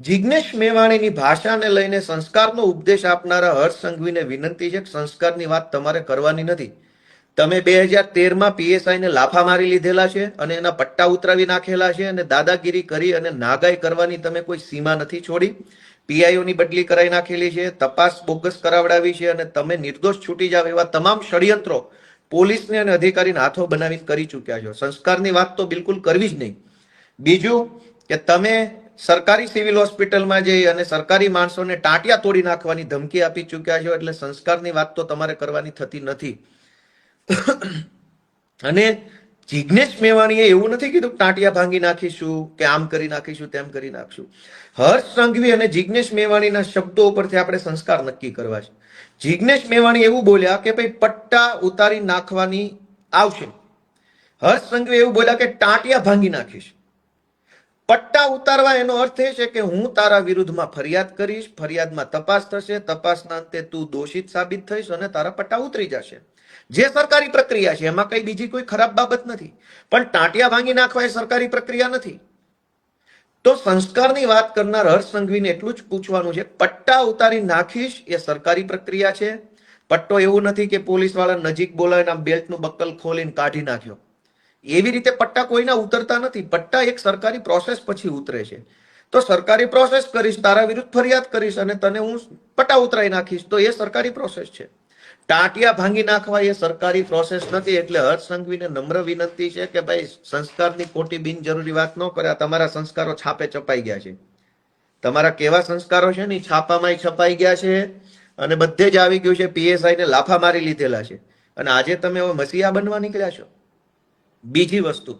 જિજ્ઞેશ મેવાણીની ભાષાને લઈને સંસ્કારનો ઉપદેશ આપનારા હર્ષ સંઘવીને વિનંતી છે કે સંસ્કારની વાત તમારે કરવાની નથી. તમે 2013માં પીએસઆઈને લાફા મારી લીધેલા છે અને એના પટ્ટા ઉતરાવી નાખેલા છે અને દાદાગીરી કરી અને નાગાઈ કરવાની તમે કોઈ સીમા નથી છોડી. પીઆઈઓની બદલી કરાવી નાખેલી છે, તપાસ બોગસ કરાવડાવી છે અને તમે નિર્દોષ છૂટી જાવ એવા તમામ ષડયંત્રો પોલીસને અને અધિકારીને હાથો બનાવી કરી ચૂક્યા છો. સંસ્કારની વાત તો બિલકુલ કરવી જ નહીં. બીજું કે તમે સરકારી સિવિલ હોસ્પિટલમાં જઈ અને સરકારી માણસોને ટાંટિયા તોડી નાખવાની ધમકી આપી ચૂક્યા છો, એટલે સંસ્કારની વાત તો તમારે કરવાની થતી નથી. અને જિજ્ઞેશ મેવાણીએ એવું નથી કીધું ટાંટિયા ભાંગી નાખીશું કે આમ કરી નાખીશું તેમ કરી નાખશું. હર્ષ સંઘવી અને જિજ્ઞેશ મેવાણીના શબ્દો ઉપરથી આપણે સંસ્કાર નક્કી કરવા છે. જિજ્ઞેશ મેવાણી એવું બોલ્યા કે ભાઈ પટ્ટા ઉતારી નાખવાની આવશે. હર્ષ સંઘવી એવું બોલ્યા કે ટાંટિયા ભાંગી નાખીશ. પટ્ટા ઉતારવા એનો અર્થ એ છે કે હું તારા વિરુદ્ધમાં ફરિયાદ કરીશ, ફરિયાદમાં તપાસ થશે, તપાસના અંતે તું દોષિત સાબિત થઈશ અને તારા પટ્ટા ઉતરી જશે. જે સરકારી પ્રક્રિયા છે એમાં કઈ બીજી કોઈ ખરાબ બાબત નથી. પણ ટાંટિયા ભાંગી નાખવા એ સરકારી પ્રક્રિયા નથી. તો સંસ્કારની વાત કરનાર હર્ષ સંઘવીને એટલું જ પૂછવાનું છે, પટ્ટા ઉતારી નાખીશ એ સરકારી પ્રક્રિયા છે. પટ્ટો એવું નથી કે પોલીસ વાળા નજીક બોલાવીને બેલ્ટનું બક્કલ ખોલીને કાઢી નાખ્યો. એવી રીતે પટ્ટા કોઈના ઉતરતા નથી. પટ્ટા એક સરકારી પ્રોસેસ પછી ઉતરે છે. તો સરકારી પ્રોસેસ કરીશ, તારા વિરુદ્ધ ફરિયાદ કરીશ અને તને હું પટ્ટા ઉતરાઈ નાખીશ, તો એ સરકારી પ્રોસેસ છે. ટાંટિયા ભાંગી નાખવા એ સરકારી પ્રોસેસ નથી. એટલે હર્ષ સંઘવીને નમ્ર વિનંતી છે કે ભાઈ સંસ્કારની ખોટી બિનજરૂરી વાત ન કરે. તમારા સંસ્કારો છાપે છપાઈ ગયા છે. તમારા કેવા સંસ્કારો છે ને છાપામાં છપાઈ ગયા છે અને બધે જ આવી ગયું છે. પીએસઆઈને લાફા મારી લીધેલા છે અને આજે તમે હવે મસીહા બનવા નીકળ્યા છો. બીજી વસ્તુ,